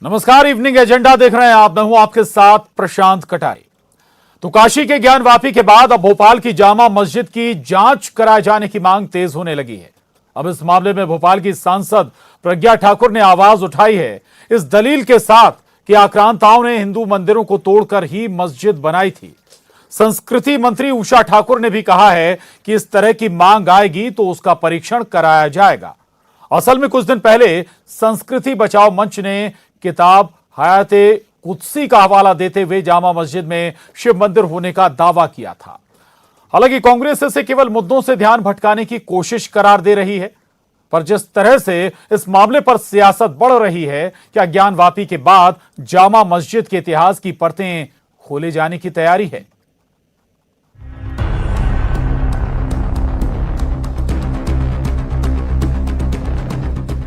नमस्कार, evening agenda देख रहे हैं आप। मैं हूं आपके साथ प्रशांत कटारी। तो काशी के ज्ञानवापी के बाद अब भोपाल की जामा मस्जिद की जांच कराए जाने की मांग तेज होने लगी है। अब इस मामले में भोपाल की सांसद प्रज्ञा ठाकुर ने आवाज उठाई है, इस दलील के साथ कि आक्रांताओं ने हिंदू मंदिरों को तोड़कर ही मस्जिद बनाई थी। संस्कृति मंत्री उषा ठाकुर ने भी कहा है कि इस तरह की मांग आएगी तो उसका परीक्षण कराया जाएगा। असल में कुछ दिन पहले संस्कृति बचाओ मंच ने किताब हयाते कुत्सी का हवाला देते हुए जामा मस्जिद में शिव मंदिर होने का दावा किया था। हालांकि कांग्रेस इसे केवल मुद्दों से ध्यान भटकाने की कोशिश करार दे रही है, पर जिस तरह से इस मामले पर सियासत बढ़ रही है, क्या ज्ञानवापी के बाद जामा मस्जिद के इतिहास की परतें खोले जाने की तैयारी है?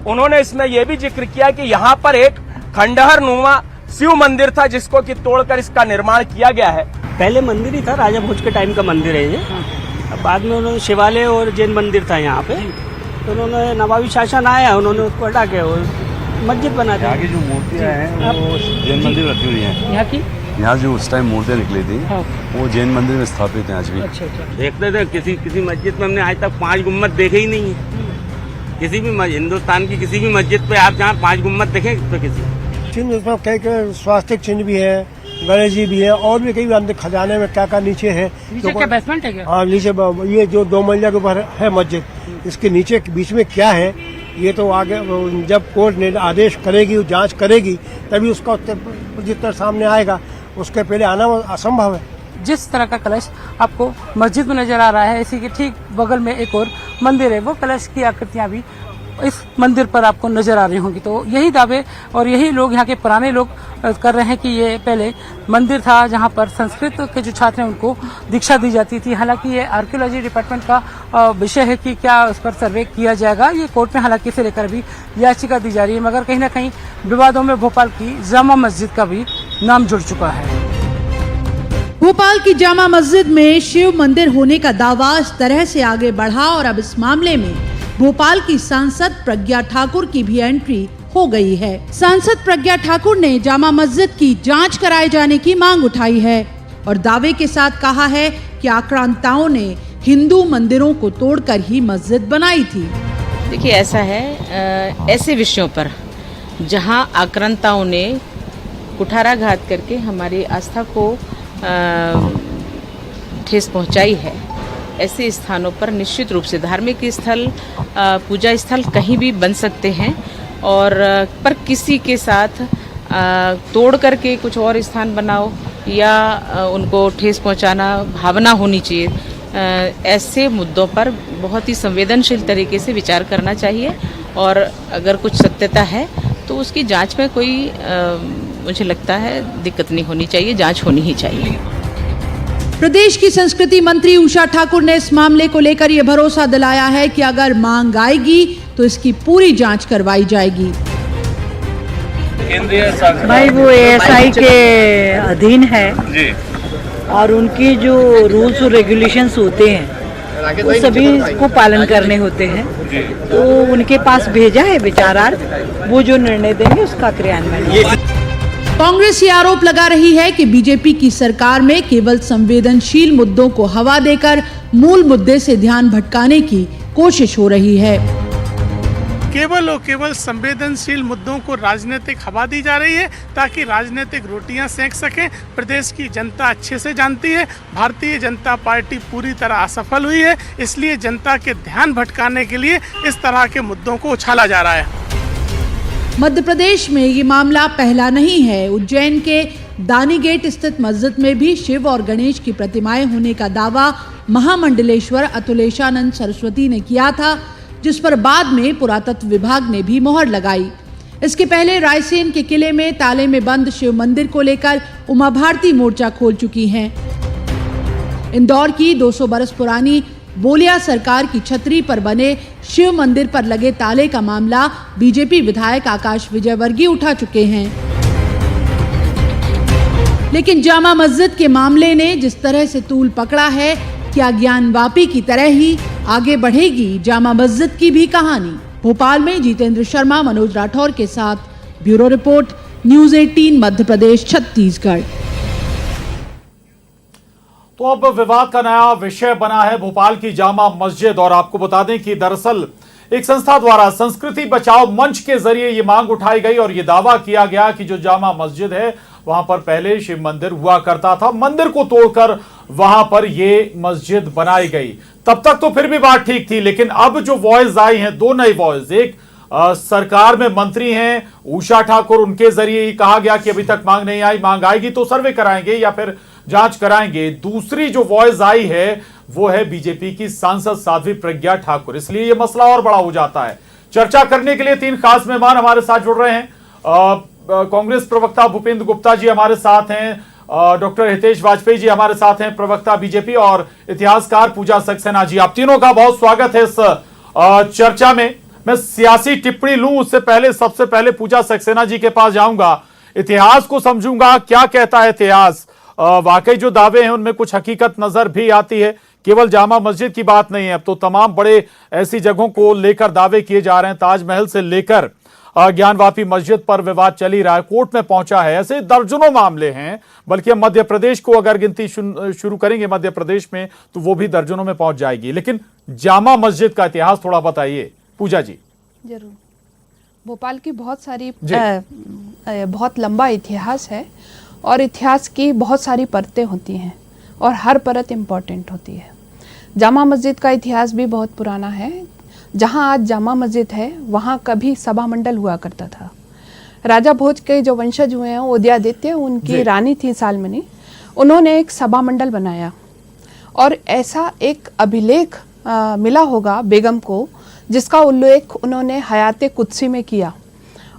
उन्होंने इसमें यह भी जिक्र किया कि यहाँ पर एक खंडहर नुमा शिव मंदिर था जिसको कि तोड़कर इसका निर्माण किया गया है। पहले मंदिर ही था, राजा भोज के टाइम का मंदिर है ये। अब बाद में उन्होंने शिवालय और जैन मंदिर था यहाँ पे, तो उन्होंने नवाबी शासन आया, उन्होंने उसको हटा के और मस्जिद बना दी। यहाँ की जो मूर्तियाँ हैं वो जैन मंदिर रखी हुई हैं। यहाँ की यहाँ जो उस टाइम मूर्तियाँ निकली थी वो जैन मंदिर में स्थापित हैं आज भी। अच्छा। देखते थे किसी मस्जिद में हमने आज तक 5 गुम्बद देखे ही नहीं है। किसी भी हिंदुस्तान की किसी भी मस्जिद पे आप जहाँ 5 गुम्बद देखें तो किसी चिन्ह उसमें कई स्वास्तिक चिन्ह भी है, गणेश जी भी है, और भी कई अंदर खजाने में क्या नीचे है। क्या बेसमेंट है क्या? हाँ, नीचे ये जो 2 मंजिला के ऊपर है मस्जिद, इसके नीचे बीच में क्या है ये तो आगे जब कोर्ट ने आदेश करेगी, जांच करेगी, तभी उसका उत्तर सामने आएगा। उसके पहले आना असंभव है। जिस तरह का कलश आपको मस्जिद में नजर आ रहा है, इसी के ठीक बगल में एक और मंदिर है, वो कलश की आकृतियां भी इस मंदिर पर आपको नजर आ रही होंगी। तो यही दावे और यही लोग, यहाँ के पुराने लोग कर रहे हैं कि ये पहले मंदिर था जहाँ पर संस्कृत के जो छात्र हैं उनको दीक्षा दी जाती थी। हालांकि ये आर्कियोलॉजी डिपार्टमेंट का विषय है कि क्या उस पर सर्वे किया जाएगा। ये कोर्ट में हालांकि इसे लेकर भी याचिका दी जा रही है, मगर कहीं ना कहीं विवादों में भोपाल की जामा मस्जिद का भी नाम जुड़ चुका है। भोपाल की जामा मस्जिद में शिव मंदिर होने का दावा इस तरह से आगे बढ़ा और अब इस मामले में भोपाल की सांसद प्रज्ञा ठाकुर की भी एंट्री हो गई है। सांसद प्रज्ञा ठाकुर ने जामा मस्जिद की जांच कराए जाने की मांग उठाई है और दावे के साथ कहा है कि आक्रांताओं ने हिंदू मंदिरों को तोड़कर ही मस्जिद बनाई थी। देखिए, ऐसा है, ऐसे विषयों पर जहां आक्रांताओं ने कुठाराघात करके हमारी आस्था को ठेस पहुंचाई है, ऐसे स्थानों पर निश्चित रूप से धार्मिक स्थल, पूजा स्थल कहीं भी बन सकते हैं, और पर किसी के साथ तोड़ करके कुछ और स्थान बनाओ या उनको ठेस पहुंचाना भावना होनी चाहिए। ऐसे मुद्दों पर बहुत ही संवेदनशील तरीके से विचार करना चाहिए, और अगर कुछ सत्यता है तो उसकी जांच में कोई मुझे लगता है दिक्कत नहीं होनी चाहिए, जांच होनी ही चाहिए। प्रदेश की संस्कृति मंत्री उषा ठाकुर ने इस मामले को लेकर यह भरोसा दिलाया है कि अगर मांग आएगी तो इसकी पूरी जांच करवाई जाएगी। भाई वो एएसआई के अधीन है जी, और उनकी जो रूल्स और रेगुलेशंस होते हैं वो सभी को पालन करने होते हैं। तो उनके पास भेजा है विचारार्थ, वो जो निर्णय देंगे उसका क्रियान्वयन। कांग्रेस ये आरोप लगा रही है कि बीजेपी की सरकार में केवल संवेदनशील मुद्दों को हवा देकर मूल मुद्दे से ध्यान भटकाने की कोशिश हो रही है। केवल और केवल संवेदनशील मुद्दों को राजनीतिक हवा दी जा रही है ताकि राजनीतिक रोटियां सेंक सकें। प्रदेश की जनता अच्छे से जानती है, भारतीय जनता पार्टी पूरी तरह असफल हुई है, इसलिए जनता के ध्यान भटकाने के लिए इस तरह के मुद्दों को उछाला जा रहा है। मध्य प्रदेश में ये मामला पहला नहीं है। उज्जैन के दानी गेट स्थित मस्जिद में भी शिव और गणेश की प्रतिमाएं होने का दावा महामंडलेश्वर अतुलेशानंद सरस्वती ने किया था, जिस पर बाद में पुरातत्व विभाग ने भी मोहर लगाई। इसके पहले रायसेन के किले में ताले में बंद शिव मंदिर को लेकर उमा भारती मोर्चा खोल चुकी हैं। इंदौर की 200 बरस पुरानी बोलिया सरकार की छतरी पर बने शिव मंदिर पर लगे ताले का मामला बीजेपी विधायक आकाश विजयवर्गीय उठा चुके हैं। लेकिन जामा मस्जिद के मामले ने जिस तरह से तूल पकड़ा है, क्या ज्ञानवापी की तरह ही आगे बढ़ेगी जामा मस्जिद की भी कहानी? भोपाल में जितेंद्र शर्मा, मनोज राठौर के साथ bureau report, news 18 Madhya Pradesh Chhattisgarh. तो अब विवाद का नया विषय बना है भोपाल की जामा मस्जिद। और आपको बता दें कि दरअसल एक संस्था द्वारा संस्कृति बचाओ मंच के जरिए ये मांग उठाई गई और ये दावा किया गया कि जो जामा मस्जिद है वहां पर पहले शिव मंदिर हुआ करता था, मंदिर को तोड़कर वहां पर ये मस्जिद बनाई गई। तब तक तो फिर भी बात ठीक थी, लेकिन अब जो वॉइस आई हैं, दो नई वॉइस, एक सरकार में मंत्री हैं उषा ठाकुर, उनके जरिए ही कहा गया कि अभी तक मांग नहीं आई, मांग आएगी तो सर्वे कराएंगे या फिर जांच कराएंगे। दूसरी जो वॉइस आई है वो है बीजेपी की सांसद साध्वी प्रज्ञा ठाकुर। इसलिए यह मसला और बड़ा हो जाता है। चर्चा करने के लिए तीन खास मेहमान हमारे साथ जुड़ रहे हैं। कांग्रेस प्रवक्ता भूपेंद्र गुप्ता जी हमारे साथ हैं, डॉक्टर हितेश वाजपेयी जी हमारे साथ हैं, प्रवक्ता बीजेपी, और इतिहासकार पूजा सक्सेना जी। आप तीनों का बहुत स्वागत है इस चर्चा में। मैं सियासी टिप्पणी लूं उससे पहले सबसे पहले पूजा सक्सेना जी के पास जाऊंगा, इतिहास को समझूंगा। क्या कहता है इतिहास? वाकई जो दावे हैं उनमें कुछ हकीकत नजर भी आती है। केवल जामा मस्जिद की बात नहीं है, अब तो तमाम बड़े ऐसी जगहों को लेकर दावे किए जा रहे हैं। ताजमहल से लेकर ज्ञानवापी मस्जिद पर विवाद चल ही रहा है, कोर्ट में पहुंचा है। ऐसे दर्जनों मामले हैं, बल्कि हम मध्य प्रदेश को अगर गिनती शुरू करेंगे मध्य प्रदेश में तो वो भी दर्जनों में पहुंच जाएगी। लेकिन जामा मस्जिद का इतिहास थोड़ा बताइए पूजा जी। जरूर। भोपाल की बहुत लंबा इतिहास है और इतिहास की बहुत सारी परतें होती हैं और हर परत इम्पॉर्टेंट होती है। जामा मस्जिद का इतिहास भी बहुत पुराना है। जहाँ आज जामा मस्जिद है वहाँ कभी सभा मंडल हुआ करता था। राजा भोज के जो वंशज हुए हैं उदयादित्य, उनकी रानी थी सालमनी, उन्होंने एक सभा मंडल बनाया और ऐसा एक अभिलेख मिला होगा बेगम को जिसका उल्लेख उन्होंने हयाते कुद्सी में किया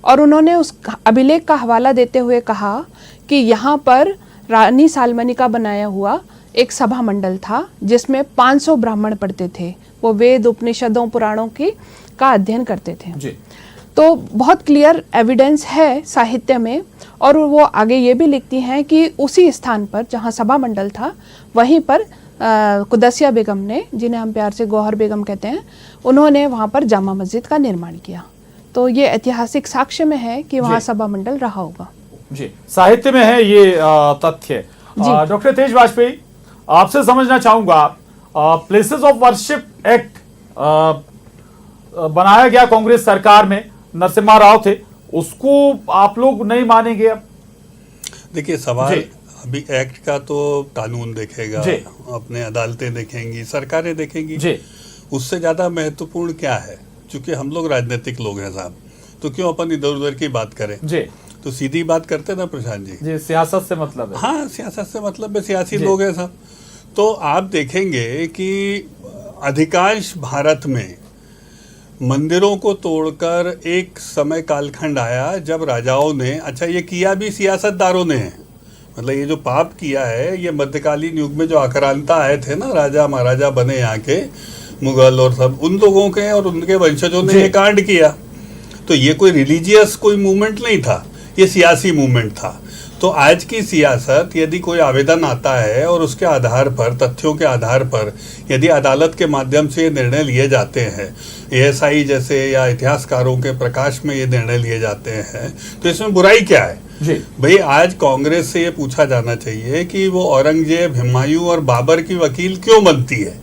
और उन्होंने उस अभिलेख का हवाला देते हुए कहा कि यहाँ पर रानी सालमनी का बनाया हुआ एक सभा मंडल था जिसमें 500 ब्राह्मण पढ़ते थे। वो वेद उपनिषदों पुराणों का अध्ययन करते थे जी। तो बहुत क्लियर एविडेंस है साहित्य में। और वो आगे ये भी लिखती हैं कि उसी स्थान पर जहाँ सभा मंडल था वहीं पर कुदसिया बेगम ने, जिन्हें हम प्यार से गौहर बेगम कहते हैं, उन्होंने वहाँ पर जामा मस्जिद का निर्माण किया। तो ये ऐतिहासिक साक्ष्य में है कि वहाँ सभा मंडल रहा होगा जी। साहित्य में है ये तथ्य। डॉक्टर तेज वाजपेयी, आपसे समझना चाहूंगा, प्लेसेस ऑफ वर्शिप एक्ट बनाया गया कांग्रेस सरकार में, नरसिम्हा राव थे, उसको आप लोग नहीं मानेंगे? अब देखिए सवाल अभी एक्ट का तो कानून देखेगा, अपने अदालतें देखेंगी, सरकारें देखेंगी। उससे ज्यादा महत्वपूर्ण क्या है? क्योंकि हम लोग राजनीतिक लोग हैं साहब, तो क्यों अपन इधर उधर की बात करें जी। तो सीधी बात करते ना प्रशांत जी, सियासत से मतलब है। हाँ, सियासत से मतलब है, सियासी लोग हैं साहब। तो आप देखेंगे कि अधिकांश भारत में मंदिरों को तोड़कर एक समय कालखंड आया जब राजाओं ने, अच्छा ये किया भी सियासतदारों ने है, मतलब ये जो पाप किया है ये मध्यकालीन युग में जो आक्रांता आए थे ना, राजा महाराजा बने यहाँ के मुगल और सब, उन लोगों के और उनके वंशजों ने ये कांड किया। तो ये कोई रिलीजियस कोई मूवमेंट नहीं था, ये सियासी मूवमेंट था। तो आज की सियासत, यदि कोई आवेदन आता है और उसके आधार पर, तथ्यों के आधार पर यदि अदालत के माध्यम से ये निर्णय लिए जाते हैं, एएसआई जैसे या इतिहासकारों के प्रकाश में ये निर्णय लिए जाते हैं, तो इसमें बुराई क्या है जी? भाई आज कांग्रेस से ये पूछा जाना चाहिए कि वो औरंगजेब, हुमायूं और बाबर की वकील क्यों बनती है?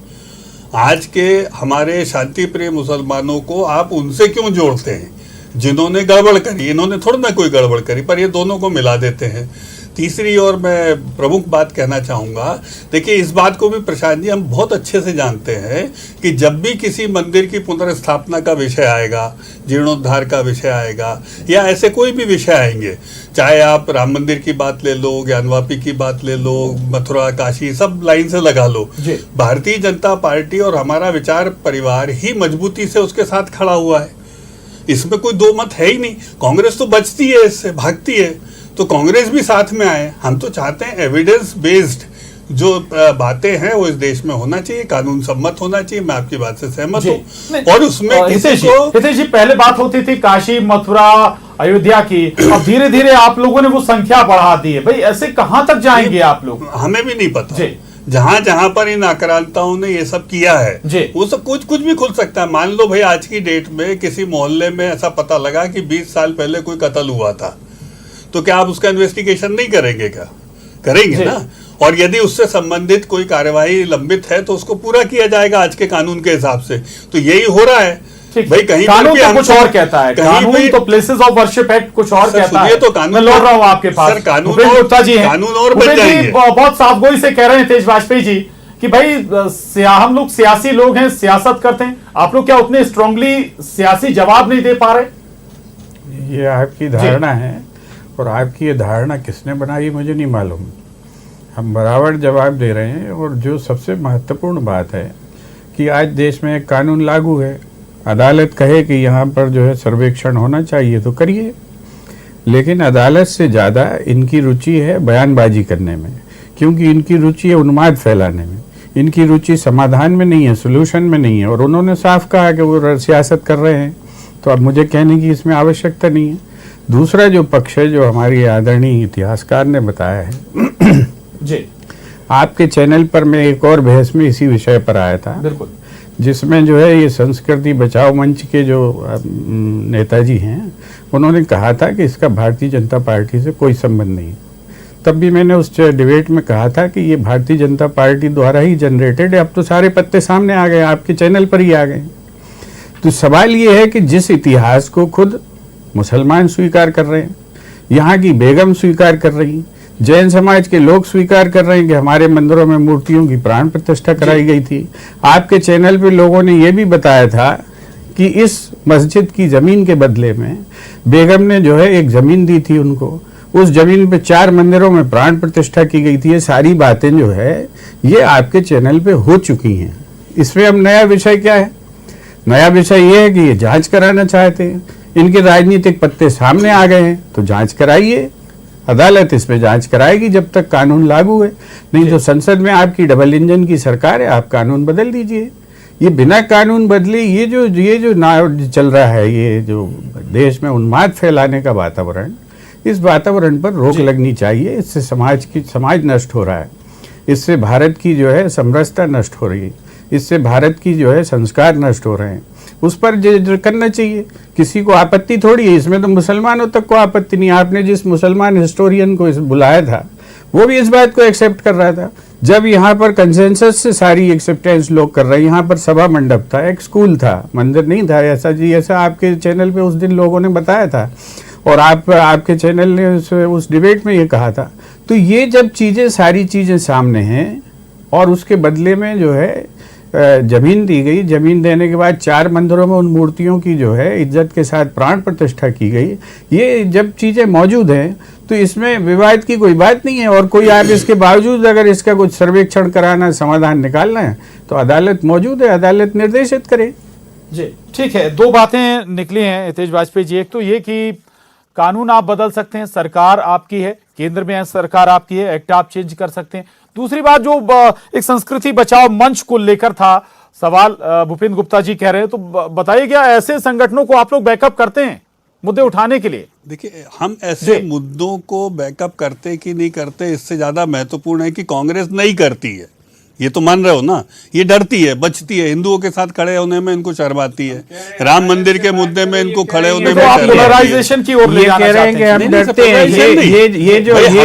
आज के हमारे शांति प्रिय मुसलमानों को आप उनसे क्यों जोड़ते हैं जिन्होंने गड़बड़ करी? इन्होंने थोड़ा ना कोई गड़बड़ करी, पर ये दोनों को मिला देते हैं। तीसरी और मैं प्रमुख बात कहना चाहूँगा, देखिए इस बात को भी प्रशांत जी हम बहुत अच्छे से जानते हैं कि जब भी किसी मंदिर की पुनर्स्थापना का विषय आएगा, जीर्णोद्धार का विषय आएगा, या ऐसे कोई भी विषय आएंगे, चाहे आप राम मंदिर की बात ले लो, ज्ञानवापी की बात ले लो, मथुरा, काशी, सब लाइन से लगा लो, भारतीय जनता पार्टी और हमारा विचार परिवार ही मजबूती से उसके साथ खड़ा हुआ है। इसमें कोई दो मत है ही नहीं। कांग्रेस तो बचती है, इससे भागती है, तो कांग्रेस भी साथ में आए। हम तो चाहते हैं एविडेंस बेस्ड जो बातें हैं वो इस देश में होना चाहिए, कानून सम्मत होना चाहिए। मैं आपकी बात से सहमत हूँ। और उसमें हितेश जी, पहले बात होती थी काशी, मथुरा, अयोध्या की, अब धीरे धीरे आप लोगों ने वो संख्या बढ़ा दी है। भाई ऐसे कहाँ तक जाएंगे आप लोग? हमें भी नहीं पता। जहां जहां पर इन आक्रांताओं ने ये सब किया है वो सब कुछ भी खुल सकता है। मान लो भाई आज की डेट में किसी मोहल्ले में ऐसा पता लगा कि 20 साल पहले कोई कत्ल हुआ था, तो क्या आप उसका इन्वेस्टिगेशन नहीं करेंगे? क्या करेंगे ना। और यदि उससे संबंधित कोई कार्यवाही लंबित है तो उसको पूरा किया जाएगा आज के कानून के हिसाब से। तो यही हो रहा है भाई। कहीं कानून तो कुछ और कहता है, कानून तो प्लेसेस ऑफ वर्शिप एक्ट कुछ और कहता है। तो कानून, मैं लौट रहा हूं आपके पास, कानून गुप्ता जी हैं, कानून और बन जाएंगे। बहुत साफगोई से कह रहे हैं तेज वाजपेयी जी कि भाई हम लोग सियासी लोग हैं, सियासत करते हैं, आप लोग क्या उतने स्ट्रांगली सियासी जवाब नहीं दे पा रहे? ये आपकी धारणा है, और आपकी ये धारणा किसने बनाई मुझे नहीं मालूम। हम बराबर जवाब दे रहे हैं। और जो सबसे महत्वपूर्ण बात है कि आज देश में एक कानून लागू है, अदालत कहे कि यहाँ पर जो है सर्वेक्षण होना चाहिए तो करिए, लेकिन अदालत से ज़्यादा इनकी रुचि है बयानबाजी करने में, क्योंकि इनकी रुचि है उन्माद फैलाने में, इनकी रुचि समाधान में नहीं है, सोल्यूशन में नहीं है। और उन्होंने साफ कहा कि वो सियासत कर रहे हैं, तो अब मुझे कहने की इसमें आवश्यकता नहीं है। दूसरा जो पक्ष है, जो हमारी आदरणीय इतिहासकार ने बताया है जी, आपके चैनल पर मैं एक और बहस में इसी विषय पर आया था, बिल्कुल, जिसमें जो है ये संस्कृति बचाओ मंच के जो नेताजी हैं, उन्होंने कहा था कि इसका भारतीय जनता पार्टी से कोई संबंध नहीं। तब भी मैंने उस डिबेट में कहा था कि ये भारतीय जनता पार्टी द्वारा ही जनरेटेड है। अब तो सारे पत्ते सामने आ गए, आपके चैनल पर ही आ गए। तो सवाल ये है कि जिस इतिहास को खुद मुसलमान स्वीकार कर रहे हैं, यहाँ की बेगम स्वीकार कर रही, जैन समाज के लोग स्वीकार कर रहे हैं कि हमारे मंदिरों में मूर्तियों की प्राण प्रतिष्ठा कराई गई थी। आपके चैनल पे लोगों ने ये भी बताया था कि इस मस्जिद की जमीन के बदले में बेगम ने जो है एक जमीन दी थी उनको, उस जमीन पे 4 मंदिरों में प्राण प्रतिष्ठा की गई थी। ये सारी बातें जो है ये आपके चैनल पे हो चुकी हैं। इसमें अब नया विषय क्या है? नया विषय ये है कि ये जांच कराना चाहते हैं, इनके राजनीतिक पत्ते सामने आ गए हैं, तो जांच कराइए। अदालत इसमें जांच कराएगी जब तक कानून लागू है, नहीं तो संसद में आपकी डबल इंजन की सरकार है, आप कानून बदल दीजिए। ये बिना कानून बदले ये जो ना चल रहा है, ये जो देश में उन्माद फैलाने का वातावरण, इस वातावरण पर रोक लगनी चाहिए। इससे समाज नष्ट हो रहा है, इससे भारत की जो है समरसता नष्ट हो रही है, इससे भारत की जो है संस्कार नष्ट हो रहे हैं। उस पर करना चाहिए, किसी को आपत्ति थोड़ी है। इसमें तो मुसलमानों तक को आपत्ति नहीं। आपने जिस मुसलमान हिस्टोरियन को बुलाया था वो भी इस बात को एक्सेप्ट कर रहा था। जब यहाँ पर कंसेंसस से सारी एक्सेप्टेंस लोग कर रहे हैं, यहाँ पर सभा मंडप था, एक स्कूल था, मंदिर नहीं था, ऐसा आपके चैनल पे उस दिन लोगों ने बताया था, और आपके चैनल ने उस डिबेट में ये कहा था। तो ये जब सारी चीज़ें सामने हैं और उसके बदले में जो है जमीन दी गई, जमीन देने के बाद 4 मंदिरों में उन मूर्तियों की जो है इज्जत के साथ प्राण प्रतिष्ठा की गई, ये जब चीज़ें मौजूद हैं तो इसमें विवाद की कोई बात नहीं है। और कोई आप इसके बावजूद अगर इसका कुछ सर्वेक्षण कराना, समाधान निकालना है, तो अदालत मौजूद है, अदालत निर्देशित करे। जी ठीक है, 2 बातें निकली हैं तेज वाजपेयी जी। एक तो ये कि कानून आप बदल सकते हैं, सरकार आपकी है, केंद्र में सरकार आपकी है, एक्ट आप चेंज कर सकते हैं। दूसरी बात जो एक संस्कृति बचाओ मंच को लेकर था सवाल, भूपेंद्र गुप्ता जी कह रहे हैं, तो बताइए क्या ऐसे संगठनों को आप लोग बैकअप करते हैं मुद्दे उठाने के लिए? देखिए, हम ऐसे मुद्दों को बैकअप करते कि नहीं करते, इससे ज्यादा महत्वपूर्ण है कि कांग्रेस नहीं करती है। ये तो मान रहे हो ना, ये डरती है, बचती है, हिंदुओं के साथ खड़े होने में इनको शर्माती है, राम मंदिर के मुद्दे में इनको खड़े होने में पोलराइजेशन की ओर ले जाना चाहते हैं। हम डरते हैं। ये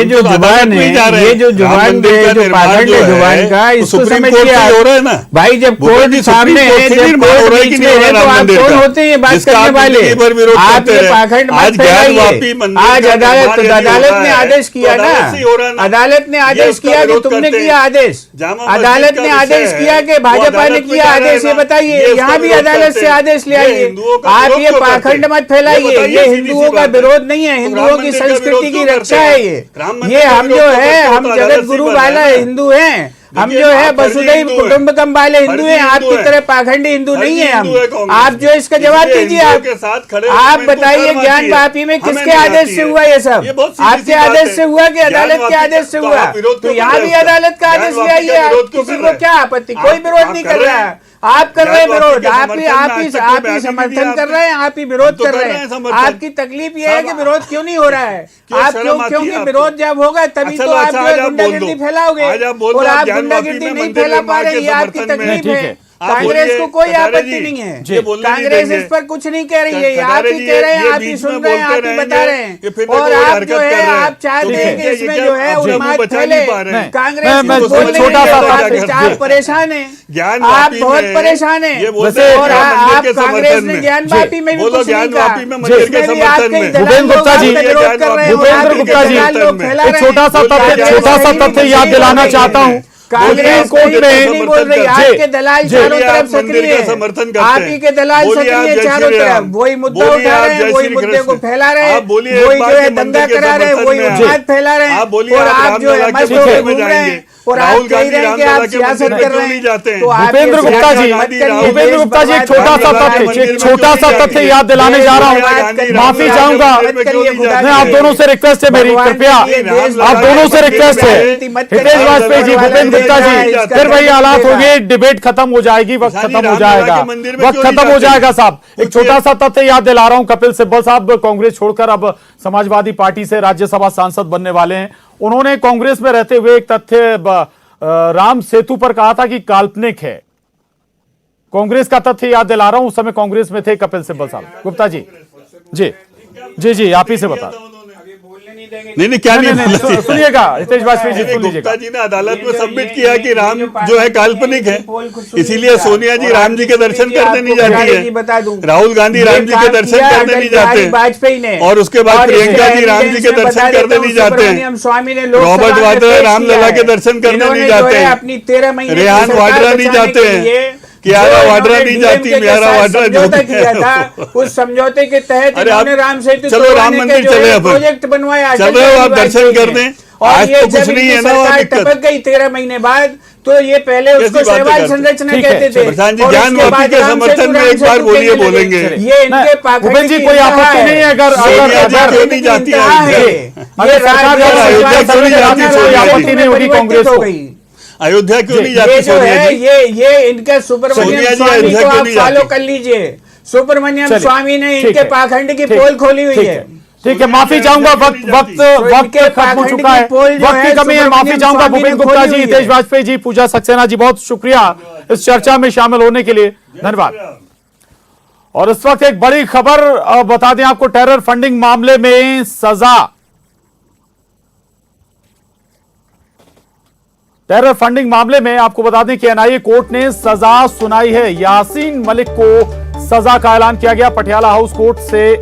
जो जुबान है, ये जो जुबान है, जो पाखंड है जुबान का, इसको समझिए आप भाई। जब कोर्ट सामने है, जब कोर्ट बीच में है, तो आप कौन होते हैं ये बात करने वाले? आप ये पाखंड मत फैलाइए। आज अदालत ने आदेश किया ना, अदालत ने आदेश किया कि तुमने किया आदेश, अदालत ने आदेश किया कि भाजपा ने किया आदेश, ये बताइए। यहाँ भी अदालत से आदेश ले आइए। आप ये पाखंड मत फैलाइए। ये हिंदुओं का विरोध नहीं है, हिंदुओं की संस्कृति की रक्षा है। ये हम जो है, हम जगत गुरु वाला हिंदू हैं, हम जो है वसुधैव कुटुंबकम वाले हिंदू हैं। आपकी तरह पाखंडी हिंदू नहीं है हम। आप जो इसका जवाब दीजिए, आप बताइए ज्ञान वापी में किसके आदेश से हुआ ये सब? आपके आदेश से हुआ कि अदालत के आदेश से हुआ? तो यहाँ भी अदालत का आदेश ले आइए। आप किसी को क्या आपत्ति? कोई विरोध नहीं कर रहा है। आप कर रहे हैं विरोध, आप ही समर्थन कर रहे हैं, आप ही विरोध कर रहे हैं। आपकी तकलीफ ये है कि विरोध क्यों नहीं हो रहा है? आप क्योंकि विरोध जब होगा तभी तो आप जो गुंडागिर्दी फैलाओगे, और आप गुंडागिर्दी नहीं फैला पा रहे, ये आपकी तकलीफ है। कांग्रेस को कोई आपत्ति नहीं है, कांग्रेस इस पर कुछ नहीं कह रही है, आप ही कह रहे हैं, आप ही सुन रहे हैं, आप ही बता रहे हैं, और आप जो है आप चाहते हैं कि इसमें जो है उन्माद फैले। कांग्रेस छोटा सा आप परेशान हैं, आप बहुत परेशान हैं, और आप कांग्रेस ने ज्ञान वापी में भी कुछ नहीं कहा, भूपेंद्र गुप्ता जी, भूपेंद्र गुप्ता जी, एक छोटा सा तथ्य याद दिलाना चाहता हूँ। कांग्रेस कोर्ट में नहीं बोल रही, आपके दलाल चारों तरफ सक्रिय है, आप ही के दलाल सक्रिय चारों तरफ, वही मुद्दा उठा रहे हैं, वही मुद्दे को फैला रहे हैं, वही जो है दंगा करा रहे हैं, वही उन्माद फैला रहे हैं, और आप जो है मस्त होकर घूम रहे हैं, और आप कह रहे हैं कि आप सियासत कर रहे हैं। तो भूपेंद्र गुप्ता जी, भूपेंद्र गुप्ता जी, छोटा सा तथ्य याद दिलाने जा रहा हूँ, माफी चाहूंगा, मैं आप दोनों से रिक्वेस्ट है मेरी, कृपया आप दोनों से रिक्वेस्ट है, हितेश वाजपेयी जी, भूपेंद्र गुप्ता जी, फिर वही हालात होंगे, डिबेट खत्म हो जाएगी, वक्त खत्म हो जाएगा, वक्त खत्म हो जाएगा साहब। एक छोटा सा तथ्य याद दिला रहा हूं, कपिल सिब्बल साहब कांग्रेस छोड़कर अब समाजवादी पार्टी से राज्यसभा सांसद बनने वाले हैं। उन्होंने कांग्रेस में रहते हुए एक तथ्य राम सेतु पर कहा था कि काल्पनिक है। कांग्रेस का तथ्य याद दिला रहा हूं, उस समय कांग्रेस में थे कपिल सिब्बल साहब। गुप्ता जी, जी जी जी, आप ही से बता। नहीं क्या नहीं सुनिएगा, हितेश वाजपेयी जी सुन लीजिएगा। गुप्ता जी ने अदालत में सबमिट किया कि राम जो है काल्पनिक है, इसीलिए सोनिया जी राम जी के दर्शन करने नहीं जाती है, राहुल गांधी राम जी के दर्शन करने नहीं जाते, वाजपेयी ने, और उसके बाद प्रियंका जी राम जी के दर्शन करने नहीं जाते, रॉबर्ट वाड्रा रामलला के दर्शन करने नहीं जाते, अपनी 13 महीने रेहान वाड्रा नहीं जाते हैं, कियारा वाड्रा नहीं जाती, मियारा वाड्रा समझौता किया था, उस समझौते के तहत इन्होंने राम सेतु चलो राम मंदिर चले, प्रोजेक्ट बनवाया, चल रहे हो आप दर्शन करने, आज तो कुछ नहीं है ना, टपक गई 13 महीने बाद, तो ये पहले उसको शैवाल संरचना कहते थे। प्रधान जी, ज्ञान वापी के समर्थन में एक बार बोलिए, बोलेंगे ये इनके भूपेंद्र जी, कोई आपत्ति नहीं है अगर क्यों नहीं जाती है, आपत्ति नहीं होगी कांग्रेस को, अयोध्या क्यों नहीं जाती सोनिया जी? ये इनके सुब्रमण्यम स्वामी को आप फॉलो कर लीजिए, सुब्रमण्यम स्वामी ने इनके पाखंड की पोल खोली हुई है। ठीक है, माफी चाहूंगा, वक्त खत्म हो चुका है, वक्त की कमी है, माफी चाहूंगा। भूपेंद्र गुप्ता जी, हितेश वाजपेयी जी, पूजा सक्सेना जी, बहुत शुक्रिया इस चर्चा में शामिल होने के लिए, धन्यवाद। और इस वक्त एक बड़ी खबर बता दें आपको, टेरर फंडिंग मामले में सजा, टेरर फंडिंग मामले में आपको बता दें कि एनआईए कोर्ट ने सजा सुनाई है। यासीन मलिक को सजा का ऐलान किया गया पटियाला हाउस कोर्ट से।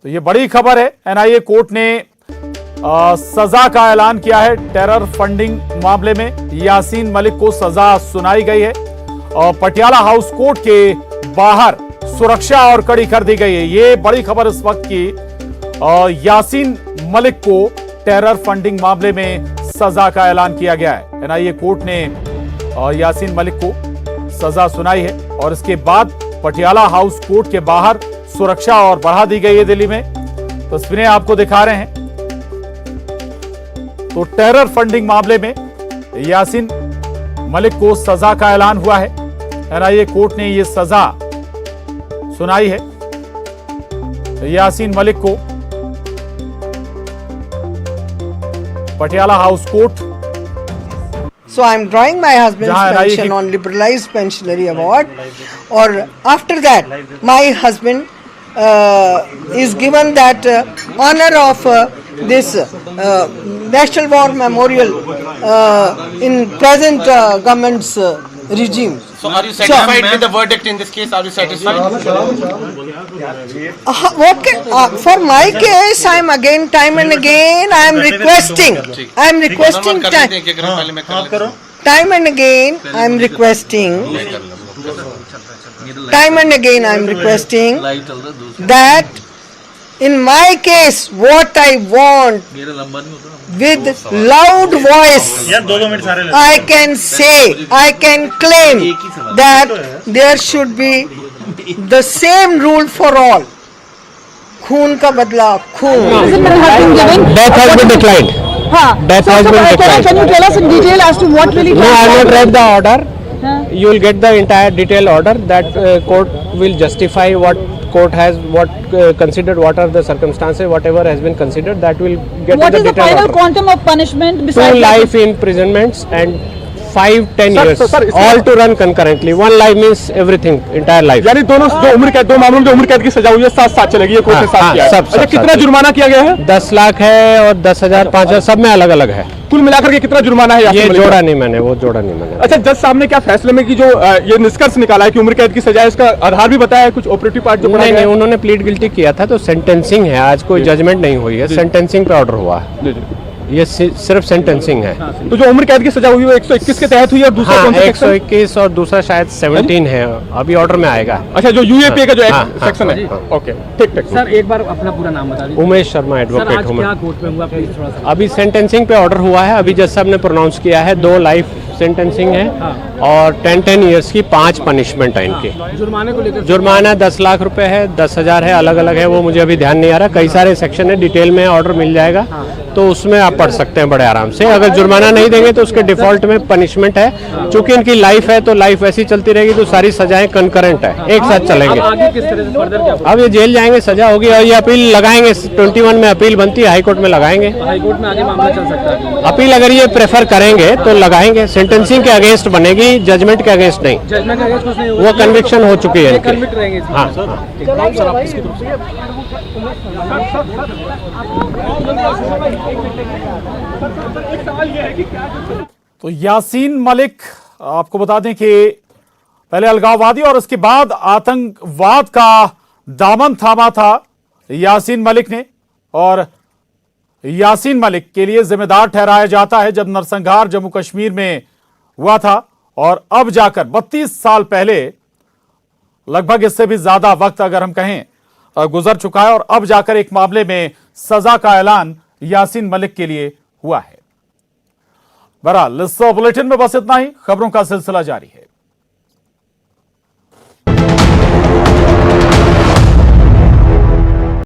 तो ये बड़ी खबर है, एनआईए कोर्ट ने सजा का ऐलान किया है। टेरर फंडिंग मामले में यासीन मलिक को सजा सुनाई गई है और पटियाला हाउस कोर्ट के बाहर सुरक्षा और कड़ी कर दी गई है। ये बड़ी खबर इस वक्त की, यासीन मलिक को टेरर फंडिंग मामले में सजा का ऐलान किया गया है। एनआईए कोर्ट ने यासीन मलिक को सजा सुनाई है और इसके बाद पटियाला हाउस कोर्ट के बाहर सुरक्षा और बढ़ा दी गई है दिल्ली में। तस्वीरें आपको दिखा रहे हैं। तो टेरर फंडिंग मामले में यासीन मलिक को सजा का ऐलान हुआ है। एनआईए कोर्ट ने यह सजा सुनाई है यासीन मलिक को। Patiala house court. So I am drawing my husband's pension on liberalized pensionary award, or after that my husband is given that honor of this National War Memorial in present government's regime. So are you satisfied with the verdict in this case? Are you satisfied? Okay. For my case, I am again, time and again, I am requesting time and again, I am requesting that in my case, what I want with loud voice, I can say, I can claim that there should be the same rule for all. खून का बदला खून. Death has been declined. Death has been declined. Can you tell us in detail as to what really? No, I have not read the order. You will get the entire detailed order. That court will justify what court has considered, what are the circumstances, whatever has been considered, that will get what the is the detailed final order. quantum of punishment? Besides 2 life imprisonments and 5-10 years, all to run concurrently. One life means everything, entire life. यानी दोनों जो उम्र कैद, दो मामलों में जो उम्र कैद की सजा हुई है साथ साथ चलेगी, ये कोर्ट ने साथ किया है। सब अच्छा, कितना जुर्माना किया गया है? 10 लाख है और 10,000, 5,000 सब में अलग अलग है। कुल मिलाकर के कितना जुर्माना है? ये जोड़ा नहीं मैंने, वो जोड़ा नहीं मैंने। अच्छा, जज साहब ने क्या फैसले में की जो ये निष्कर्ष निकाला है कि उम्र कैद की सजा है, इसका आधार भी बताया है कुछ ऑपरेटिव पार्ट जो नहीं, उन्होंने प्लीड गिल्टी किया था, तो सेंटेंसिंग है, आज कोई जजमेंट नहीं हुई है, सेंटेंसिंग पे ऑर्डर हुआ है, ये सिर्फ सेंटेंसिंग है। तो जो उम्र कैद की सजा हुई है 121 के तहत हुई है और दूसरा कौन सा सेक्शन? 121 और दूसरा शायद 17 है, अभी ऑर्डर में आएगा। अच्छा, जो यूएपीए का जो सेक्शन है। ओके, ठीक। सर एक बार अपना पूरा नाम बता दीजिए। उमेश शर्मा, एडवोकेट हूँ मैं। कोर्ट में हुआ प्लीज थोड़ा सा। अभी सेंटेंसिंग पे ऑर्डर हुआ है, अभी जज साहब ने प्रोनाउंस किया है, 2 लाइफ सेंटेंसिंग है और 10 ईयर्स की 5 पनिशमेंट है इनकी। जुर्माने को लेकर जुर्माना 10 लाख रुपए है, 10,000 है, अलग अलग है, वो मुझे अभी ध्यान नहीं आ रहा, कई सारे सेक्शन है, डिटेल में ऑर्डर मिल जाएगा, तो उसमें आप पढ़ सकते हैं बड़े आराम से। अगर जुर्माना नहीं देंगे तो उसके डिफॉल्ट में पनिशमेंट है, चूंकि इनकी लाइफ है तो लाइफ ऐसी चलती रहेगी, तो सारी सजाएं कंकरेंट है, एक साथ चलेंगे। आगे किस तरह से फर्दर क्या? अब ये जेल जाएंगे, सजा होगी और ये अपील लगाएंगे, 21 में अपील बनती है, हाईकोर्ट में लगाएंगे। हाईकोर्ट में आगे मामला चल सकता है। अपील अगर ये प्रेफर करेंगे तो लगाएंगे, सेंटेंसिंग के अगेंस्ट बनेगी, जजमेंट के अगेंस्ट नहीं। जजमेंट के अगेंस्ट कुछ नहीं, वो कन्विक्शन हो चुकी है इनकी। कन्विक्ट रहेंगे। हाँ, तो यासीन मलिक, आपको बता दें कि पहले अलगाववादी और उसके बाद आतंकवाद का दामन थामा था यासीन मलिक ने, और यासीन मलिक के लिए जिम्मेदार ठहराया जाता है जब नरसंहार जम्मू कश्मीर में हुआ था, और अब जाकर 32 साल पहले, लगभग इससे भी ज्यादा वक्त अगर हम कहें गुजर चुका है, और अब जाकर एक मामले में सजा का ऐलान यासीन मलिक के लिए हुआ है। बहरहाल इस बुलेटिन में बस इतना ही, खबरों का सिलसिला जारी है।